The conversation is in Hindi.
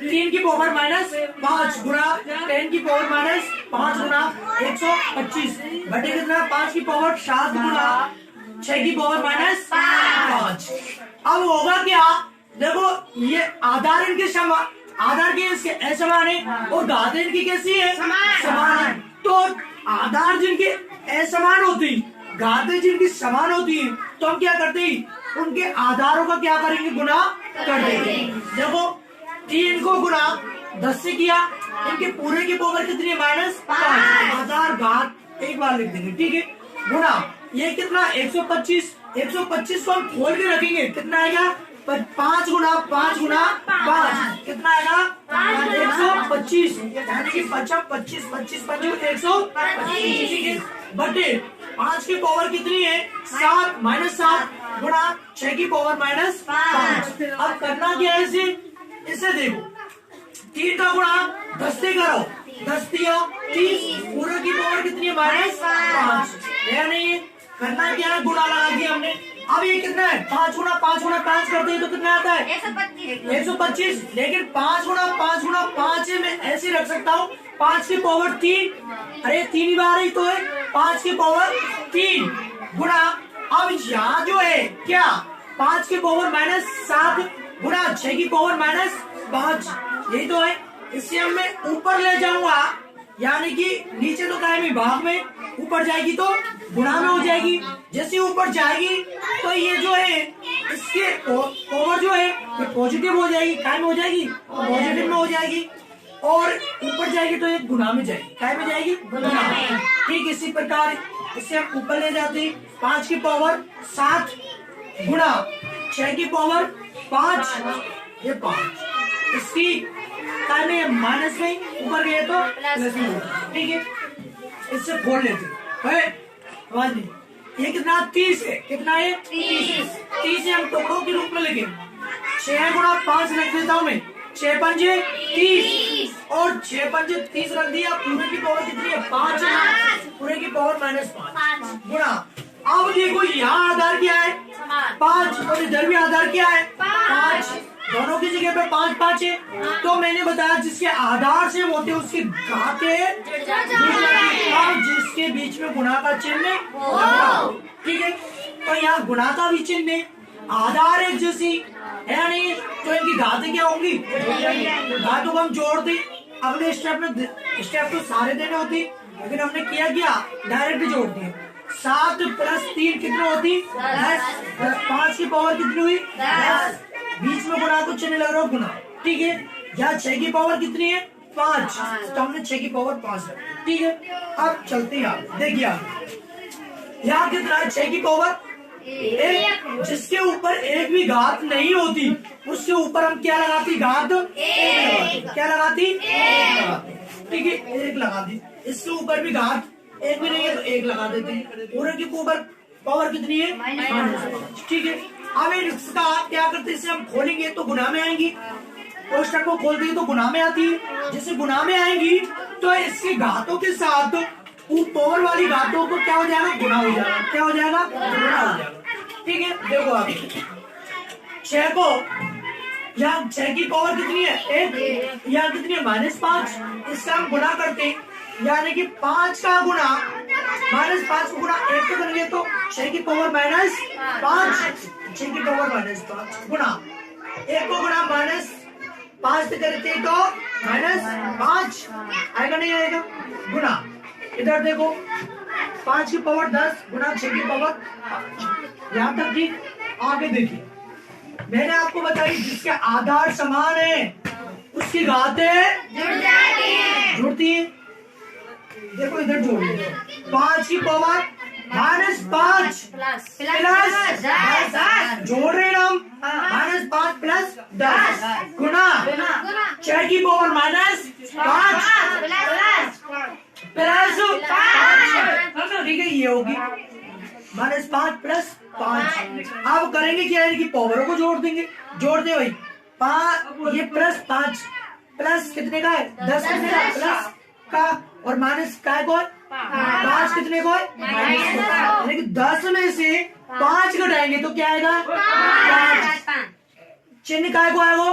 3 की पावर माइनस 5 गुना 10 की पावर माइनस 5 गुना 125 बटे कितना 5 की पावर 7 गुना 6 की पावर माइनस 5। अब होगा क्या, देखो ये आधार इनके आधार के असमान है और घात इनकी कैसी है, समान है। तो आधार जिनके असमान होती, घातें जिनकी समान होती है, तो हम क्या करते हैं, उनके आधारों का क्या करेंगे, गुना कर देंगे। देखो 3 को गुना 10 से किया, इनके पूरे की पावर कितनी है, माइनस 5। आधार घात एक बार लिख देंगे, ठीक है। गुना ये कितना 125 को हम खोल के रखेंगे, कितना आएगा 5 गुना 5 गुना 5 कितना आएगा 125, यानी कि 25 25 125 बटे 5 की पावर कितनी है 7 माइनस 7 गुना 6 की पावर माइनस 5। अब करना क्या है इसे देखो 3 का गुणा 10 से करो, 10 दिया 30 पूरे की पावर कितनी है माइनस 5। यानी करना क्या है, गुणा लगा दिया हमने। अब ये कितना है 5 गुना 5 करते हैं तो कितना आता है 125। लेकिन 5 गुना 5 है, मैं ऐसे रख सकता हूँ 5 की पावर 3, अरे 3 बार ही तो है 5 की पावर 3 गुना। अब यहाँ जो है क्या 5 की पावर माइनस 7 गुना 6 की पावर माइनस 5, यही तो है। इससे हम मैं ऊपर ले जाऊंगा, यानी कि नीचे तो कायमी भाग में, ऊपर जाएगी तो गुणा में हो जाएगी। जैसे ऊपर जाएगी तो ये जो है इसके पावर जो है ये पॉजिटिव हो जाएगी, काय में हो जाएगी, पॉजिटिव में हो जाएगी। और ऊपर जाएगी तो ये गुणा में जाएगी, काय में जाएगी, गुणा में। ठीक इसी प्रकार इससे हम ऊपर ले जाते हैं 5 की पावर 7 गुणा 6 की पावर 5, ये 5 इसकी काय में माइनस में, ऊपर गए तो प्लस में होगा, ठीक है। इससे खोल लेते हैं, आवाज नहीं। ये कितना 30 है, कितना है 30 है, हम टुकड़ों के रूप में लिखेंगे। 6 गुणा 5 रख देता हूँ मैं, 6 पंजे 30 और 6 पंजे 30 रख दिया। पूरे की पावर कितनी है 5, पूरे की पावर माइनस 5 गुणा। अब देखो यहाँ आधार क्या है 5 और इधर भी आधार क्या है 5, दोनों की जगह पे 5 5 है। तो मैंने बताया जिसके आधार से होते उसके घात जिसके बीच में गुणा का चिन्ह, ठीक है। तो यहाँ गुणा का भी चिन्ह है, आधार एक जैसी है नहीं, तो इनकी घातें क्या होंगी, घातों को हम जोड़ दी। अगले स्टेप तो सारे देने होती, लेकिन हमने क्या डायरेक्ट जोड़ दिए। 7 प्लस 3 कितनी होती 10, 5 की पावर कितनी हुई 10, बीच में गुणा को चिन्ह लग रहा हो गुणा, ठीक है। यहाँ 6 की पावर कितनी है 5, तो हमने 6 की पावर 5 है, ठीक है। अब चलते हैं आप देखिए, यहाँ कितना है 6 की पावर 1, जिसके ऊपर एक भी घात नहीं होती उसके ऊपर हम क्या लगाती, घात क्या लगाती, ठीक है 1 लगा दी। इसके ऊपर भी घात एक भी नहीं है तो 1 लगा देते हैं। पूरे की पावर कितनी है माइनस, ठीक है। अब इसका क्या करते हैं, इसे हम खोलेंगे तो गुणा में आएंगी, कोष्टक को खोल देंगे तो गुणा में आती है। जैसे गुणा में आएंगी तो इसके घातों के साथ पावर वाली घातों को क्या हो जाएगा, गुणा हो जाएगा, क्या हो जाएगा, गुणा हो जाएगा, ठीक है। देखो आप 6 को यहाँ 6 की पावर कितनी है 1, यहाँ कितनी है -5, इसका हम गुणा करते हैं, यानी कि 5 का गुणा -5 को गुणा 1 को करेंगे तो 6 की पावर -5, 6 की पावर -5 गुणा 1 को गुणा -5 से करते तो -5 आएगा, नहीं आएगा, गुणा इधर देखो 5 की पावर 10 गुणा 6 की पावर 5, यहाँ तक ठीक। आगे देखिए मैंने आपको बताई जिसके आधार समान है उसकी घातें जुड़ती है। देखो इधर जोड़ 5 की पावर -5 प्लस जोड़ रहे हम -5 प्लस 10 गुना 6 की पावर -5 प्लस 5, ठीक है। ये होगी -5 प्लस 5। अब करेंगे क्या है कि पावरों को जोड़ देंगे, जोड़ दे भाई 5, ये +5 प्लस कितने का है 10 कितने का प्लस का, और माइनस का को 5 कितने को है, लेकिन 10 में से 5 घटाएंगे तो क्या आएगा 5, चिन्ह काय को आएगा